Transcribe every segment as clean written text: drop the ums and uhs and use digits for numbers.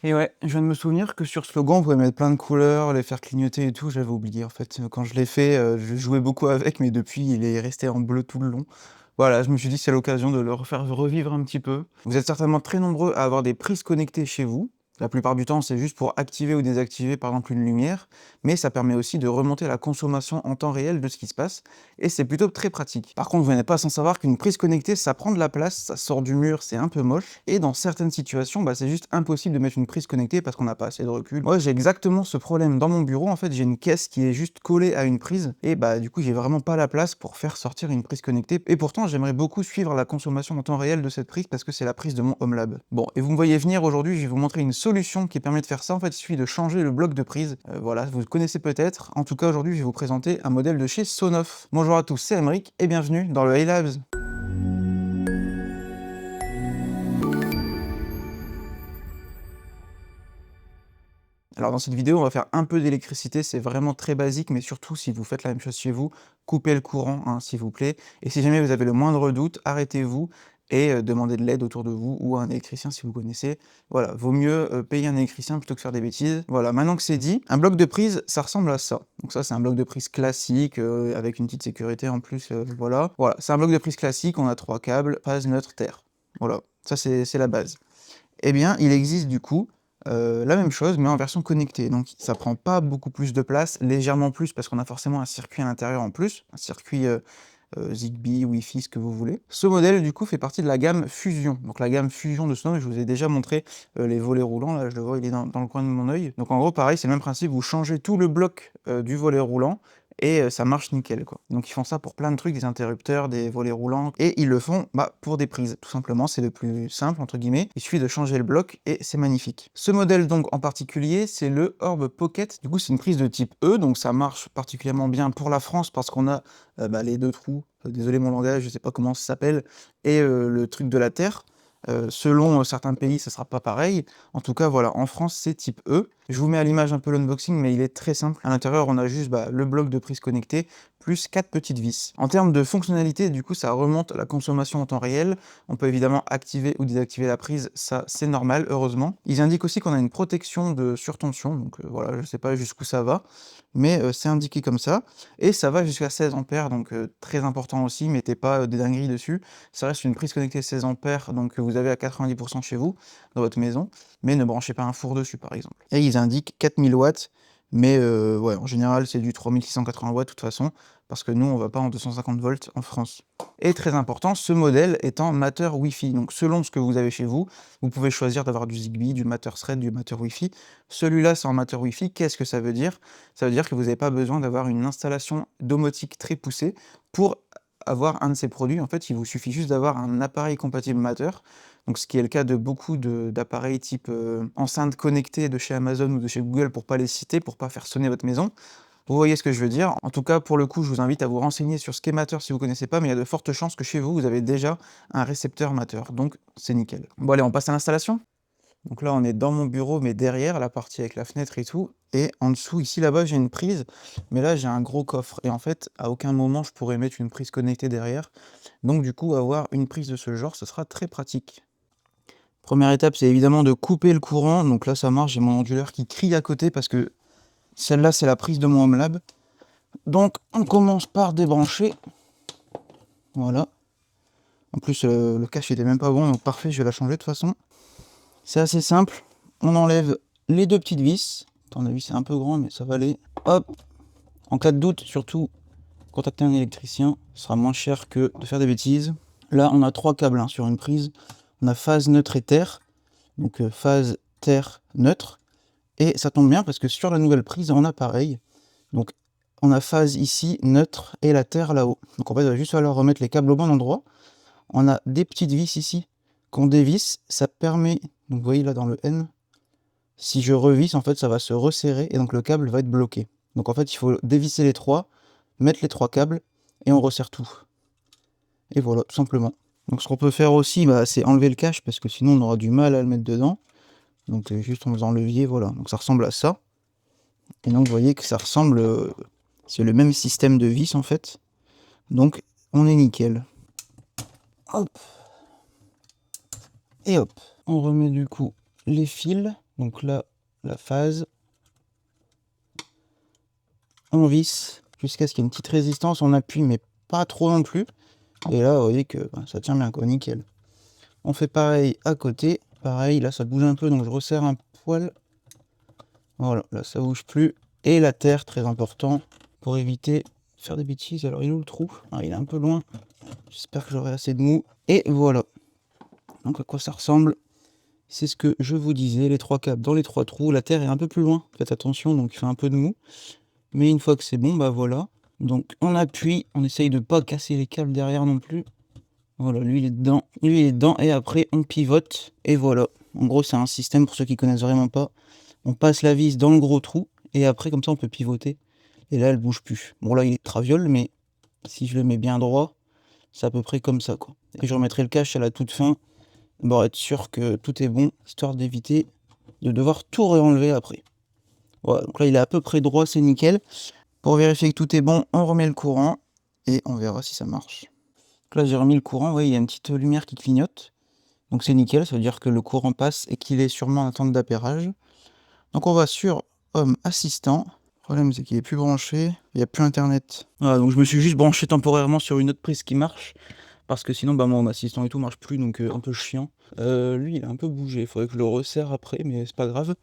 Et ouais, je viens de me souvenir que sur Slogan, on pouvait mettre plein de couleurs, les faire clignoter et tout, j'avais oublié en fait. Quand je l'ai fait, je jouais beaucoup avec, mais depuis, il est resté en bleu tout le long. Voilà, je me suis dit c'est l'occasion de le refaire revivre un petit peu. Vous êtes certainement très nombreux à avoir des prises connectées chez vous. La plupart du temps, c'est juste pour activer ou désactiver par exemple une lumière, mais ça permet aussi de remonter la consommation en temps réel de ce qui se passe, et c'est plutôt très pratique. Par contre, vous n'êtes pas sans savoir qu'une prise connectée, ça prend de la place, ça sort du mur, c'est un peu moche, et dans certaines situations, bah, c'est juste impossible de mettre une prise connectée parce qu'on n'a pas assez de recul. Moi, j'ai exactement ce problème dans mon bureau, en fait, j'ai une caisse qui est juste collée à une prise, et bah du coup, j'ai vraiment pas la place pour faire sortir une prise connectée, et pourtant, j'aimerais beaucoup suivre la consommation en temps réel de cette prise parce que c'est la prise de mon Home Lab. Bon, et vous me voyez venir aujourd'hui, je vais vous montrer une solution qui permet de faire ça. En fait, il suffit de changer le bloc de prise. Voilà, vous le connaissez peut-être. En tout cas, aujourd'hui, je vais vous présenter un modèle de chez Sonoff. Bonjour à tous, c'est Aymeric et bienvenue dans le iLabs. Alors dans cette vidéo, on va faire un peu d'électricité, c'est vraiment très basique, mais surtout si vous faites la même chose chez vous, coupez le courant, hein, s'il vous plaît. Et si jamais vous avez le moindre doute, arrêtez-vous et demandez de l'aide autour de vous ou à un électricien si vous connaissez. Voilà, vaut mieux payer un électricien plutôt que faire des bêtises. Voilà, maintenant que c'est dit, un bloc de prise, ça ressemble à ça. Donc ça, c'est un bloc de prise classique avec une petite sécurité en plus, voilà. Voilà, c'est un bloc de prise classique, on a 3 câbles, phase, neutre, terre. Voilà, ça c'est la base. Eh bien, il existe du coup la même chose, mais en version connectée. Donc ça prend pas beaucoup plus de place, légèrement plus, parce qu'on a forcément un circuit à l'intérieur en plus, un circuit Zigbee, Wi-Fi, ce que vous voulez. Ce modèle, du coup, fait partie de la gamme Fusion. Donc la gamme Fusion de Sonoff, je vous ai déjà montré les volets roulants, là je le vois, il est dans le coin de mon œil. Donc en gros, pareil, c'est le même principe, vous changez tout le bloc du volet roulant, et ça marche nickel, quoi. Donc ils font ça pour plein de trucs, des interrupteurs, des volets roulants, et ils le font pour des prises, tout simplement, c'est le plus simple, entre guillemets. Il suffit de changer le bloc, et c'est magnifique. Ce modèle, donc, en particulier, c'est le Orb Pocket. Du coup, c'est une prise de type E, donc ça marche particulièrement bien pour la France, parce qu'on a les deux trous, désolé mon langage, je sais pas comment ça s'appelle, et le truc de la Terre. Selon certains pays, ça sera pas pareil. En tout cas, voilà, en France, c'est type E. Je vous mets à l'image un peu l'unboxing, mais il est très simple. À l'intérieur, on a juste le bloc de prise connecté, plus 4 petites vis. En termes de fonctionnalité, du coup, ça remonte la consommation en temps réel. On peut évidemment activer ou désactiver la prise, ça c'est normal, heureusement. Ils indiquent aussi qu'on a une protection de surtension, donc voilà, je sais pas jusqu'où ça va, mais c'est indiqué comme ça. Et ça va jusqu'à 16 ampères, donc très important aussi, mettez pas des dingueries dessus. Ça reste une prise connectée 16 ampères, donc vous avez à 90% chez vous, dans votre maison, mais ne branchez pas un four dessus, par exemple. Et ils indiquent 4000 watts, mais ouais, en général, c'est du 3680 watts de toute façon, parce que nous, on va pas en 250 volts en France. Et très important, ce modèle est en Matter Wi-Fi. Donc selon ce que vous avez chez vous, vous pouvez choisir d'avoir du Zigbee, du Matter Thread, du Matter Wi-Fi. Celui-là, c'est en Matter Wi-Fi. Qu'est-ce que ça veut dire? Ça veut dire que vous n'avez pas besoin d'avoir une installation domotique très poussée pour avoir un de ces produits. En fait, il vous suffit juste d'avoir un appareil compatible Matter, donc ce qui est le cas de beaucoup d'appareils type enceinte connectée de chez Amazon ou de chez Google, pour pas les citer, pour pas faire sonner votre maison. Vous voyez ce que je veux dire? En tout cas, pour le coup, je vous invite à vous renseigner sur ce qu'est Matter si vous connaissez pas, mais il y a de fortes chances que chez vous, vous avez déjà un récepteur Matter, donc c'est nickel. Bon allez, on passe à l'installation? Donc là, on est dans mon bureau, mais derrière, la partie avec la fenêtre et tout, et en dessous, ici, là-bas, j'ai une prise, mais là, j'ai un gros coffre, et en fait, à aucun moment, je pourrais mettre une prise connectée derrière, donc du coup, avoir une prise de ce genre, ce sera très pratique. Première étape, c'est évidemment de couper le courant, donc là, ça marche, j'ai mon onduleur qui crie à côté, parce que celle-là, c'est la prise de mon Home Lab. Donc, on commence par débrancher, voilà. En plus, le cache était même pas bon, donc parfait, je vais la changer de toute façon. C'est assez simple, on enlève les deux petites vis. À mon avis, c'est un peu grand, mais ça va aller. Hop. En cas de doute, surtout, contacter un électricien, ce sera moins cher que de faire des bêtises. Là, on a 3 câbles hein, sur une prise. On a phase, neutre et terre. Donc phase, terre, neutre. Et ça tombe bien parce que sur la nouvelle prise, on a pareil. Donc on a phase ici, neutre, et la terre là-haut. Donc en fait, il va juste falloir remettre les câbles au bon endroit. On a des petites vis ici qu'on dévisse. Ça permet, donc vous voyez là dans le N, si je revisse, en fait, ça va se resserrer et donc le câble va être bloqué. Donc en fait, il faut dévisser les 3, mettre les 3 câbles et on resserre tout. Et voilà, tout simplement. Donc ce qu'on peut faire aussi, c'est enlever le cache parce que sinon on aura du mal à le mettre dedans. Donc juste en faisant levier, voilà. Donc ça ressemble à ça. Et donc vous voyez que ça ressemble, c'est le même système de vis en fait. Donc on est nickel. Hop. Et hop. On remet du coup les fils. Donc là, la phase, on visse jusqu'à ce qu'il y ait une petite résistance, on appuie mais pas trop non plus. Et là, vous voyez que ça tient bien, quoi, nickel. On fait pareil à côté, pareil, là ça bouge un peu, donc je resserre un poil. Voilà, là ça bouge plus. Et la terre, très important, pour éviter de faire des bêtises. Alors il est où le trou? Ah, il est un peu loin. J'espère que j'aurai assez de mou. Et voilà. Donc à quoi ça ressemble? C'est ce que je vous disais, les 3 câbles dans les 3 trous. La terre est un peu plus loin, faites attention, donc il fait un peu de mou. Mais une fois que c'est bon, bah voilà. Donc on appuie, on essaye de pas casser les câbles derrière non plus. Voilà, lui il est dedans, et après on pivote, et voilà. En gros c'est un système, pour ceux qui connaissent vraiment pas, on passe la vis dans le gros trou, et après comme ça on peut pivoter, et là elle bouge plus. Bon là il est traviole, mais si je le mets bien droit, c'est à peu près comme ça, quoi. Et je remettrai le cache à la toute fin, pour être sûr que tout est bon, histoire d'éviter de devoir tout réenlever après. Voilà, donc là il est à peu près droit, c'est nickel. Pour vérifier que tout est bon, on remet le courant, et on verra si ça marche. Donc là j'ai remis le courant, vous voyez, il y a une petite lumière qui clignote. Donc c'est nickel, ça veut dire que le courant passe et qu'il est sûrement en attente d'appairage. Donc on va sur Home Assistant. Le problème c'est qu'il est plus branché, il n'y a plus internet. Voilà, donc je me suis juste branché temporairement sur une autre prise qui marche. Parce que sinon, bah, mon assistant et tout marche plus, donc un peu chiant. Lui, il a un peu bougé, il faudrait que je le resserre après, mais c'est pas grave.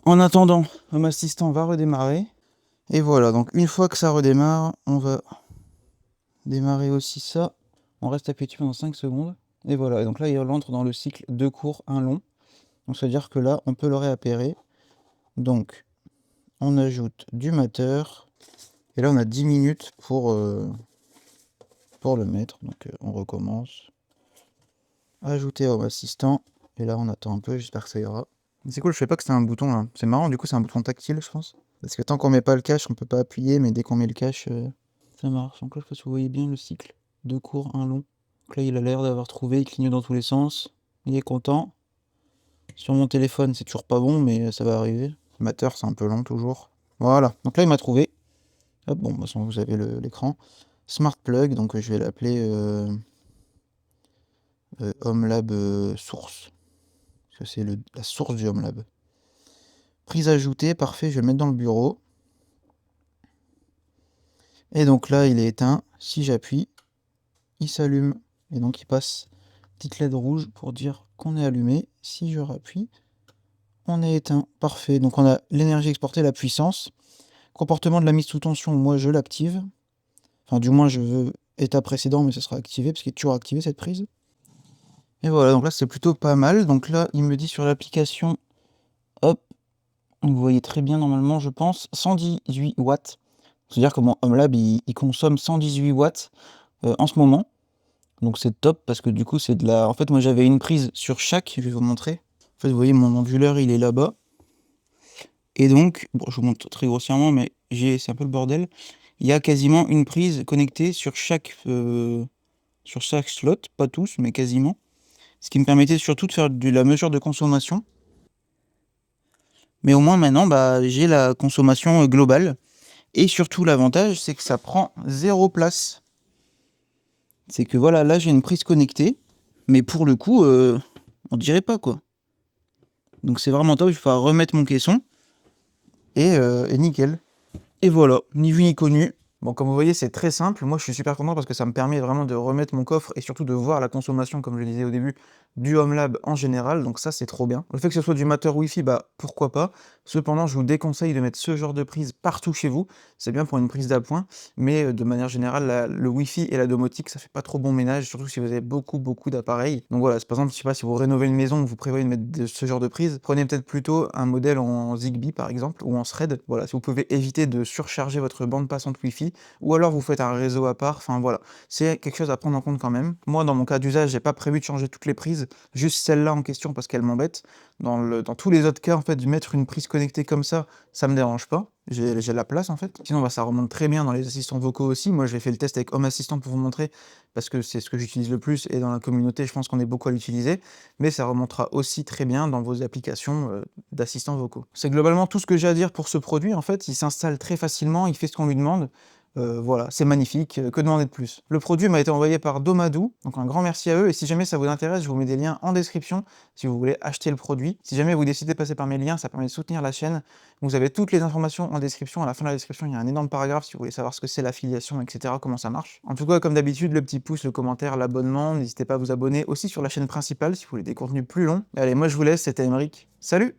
En attendant, Home Assistant va redémarrer. Et voilà, donc une fois que ça redémarre, on va démarrer aussi ça. On reste appuyé dessus pendant 5 secondes. Et voilà, et donc là, il entre dans le cycle 2 courts, 1 long. Donc ça veut dire que là, on peut le réappairer. Donc, on ajoute du mateur. Et là, on a 10 minutes pour le mettre. Donc, on recommence. Ajouter Home Assistant. Et là, on attend un peu, j'espère que ça ira. C'est cool, je savais pas que c'était un bouton là. C'est marrant, du coup, c'est un bouton tactile, je pense. Parce que tant qu'on met pas le cache, on peut pas appuyer, mais dès qu'on met le cache, ça marche. Donc là, je sais pas si vous voyez bien le cycle. 2 courts, 1 long. Donc là, il a l'air d'avoir trouvé, il clignote dans tous les sens. Il est content. Sur mon téléphone, c'est toujours pas bon, mais ça va arriver. Mateur, c'est un peu long toujours. Voilà, donc là, il m'a trouvé. Hop, bon, de toute façon, vous avez l'écran. Smart Plug, donc je vais l'appeler HomeLab Source. Parce que c'est la source du HomeLab. Prise ajoutée, parfait, je vais le mettre dans le bureau. Et donc là, il est éteint. Si j'appuie, il s'allume. Et donc il passe petite LED rouge pour dire qu'on est allumé. Si je rappuie, on est éteint. Parfait. Donc on a l'énergie exportée, la puissance. Comportement de la mise sous tension, moi je l'active. Enfin du moins je veux état précédent, mais ça sera activé parce qu'il est toujours activé cette prise. Et voilà, donc là c'est plutôt pas mal. Donc là il me dit sur l'application, hop, vous voyez très bien normalement je pense, 118 watts. C'est-à-dire que mon HomeLab il consomme 118 watts en ce moment. Donc c'est top parce que du coup c'est de la... En fait moi j'avais une prise sur chaque, je vais vous montrer. En fait vous voyez mon onduleur il est là-bas. Et donc, bon je vous montre très grossièrement mais c'est un peu le bordel. Il y a quasiment une prise connectée sur chaque slot, pas tous mais quasiment. Ce qui me permettait surtout de faire de la mesure de consommation. Mais au moins maintenant bah, j'ai la consommation globale. Et surtout l'avantage c'est que ça prend 0 place. C'est que voilà, là j'ai une prise connectée. Mais pour le coup, on dirait pas quoi. Donc c'est vraiment top, il va remettre mon caisson. Et nickel. Et voilà, ni vu ni connu. Bon, comme vous voyez, c'est très simple. Moi, je suis super content parce que ça me permet vraiment de remettre mon coffre et surtout de voir la consommation, comme je le disais au début, du HomeLab en général. Donc ça, c'est trop bien. Le fait que ce soit du mateur Wi-Fi, bah pourquoi pas. Cependant, je vous déconseille de mettre ce genre de prise partout chez vous. C'est bien pour une prise d'appoint, mais de manière générale, le Wi-Fi et la domotique, ça fait pas trop bon ménage, surtout si vous avez beaucoup d'appareils. Donc voilà, par exemple, je sais pas si vous rénovez une maison, vous prévoyez de mettre ce genre de prise, prenez peut-être plutôt un modèle en Zigbee par exemple, ou en Thread. Voilà, si vous pouvez éviter de surcharger votre bande passante Wi-Fi, ou alors vous faites un réseau à part, enfin voilà, c'est quelque chose à prendre en compte quand même. Moi, dans mon cas d'usage, j'ai pas prévu de changer toutes les prises, juste celle-là en question parce qu'elle m'embête. Dans tous les autres cas, en fait, de mettre une prise connectée comme ça me dérange pas. J'ai la place en fait. Sinon, bah, ça remonte très bien dans les assistants vocaux aussi. Moi, j'ai fait le test avec Home Assistant pour vous montrer, parce que c'est ce que j'utilise le plus, et dans la communauté, je pense qu'on est beaucoup à l'utiliser, mais ça remontera aussi très bien dans vos applications d'assistants vocaux. C'est globalement tout ce que j'ai à dire pour ce produit, en fait. Il s'installe très facilement, il fait ce qu'on lui demande. Voilà, c'est magnifique, que demander de plus? Le produit m'a été envoyé par Domadou, donc un grand merci à eux et si jamais ça vous intéresse, je vous mets des liens en description si vous voulez acheter le produit. Si jamais vous décidez de passer par mes liens, ça permet de soutenir la chaîne. Vous avez toutes les informations en description. À la fin de la description, il y a un énorme paragraphe si vous voulez savoir ce que c'est l'affiliation, et cetera, comment ça marche. En tout cas, comme d'habitude, le petit pouce, le commentaire, l'abonnement, n'hésitez pas à vous abonner aussi sur la chaîne principale si vous voulez des contenus plus longs. Allez, moi je vous laisse, c'était Aymeric. Salut!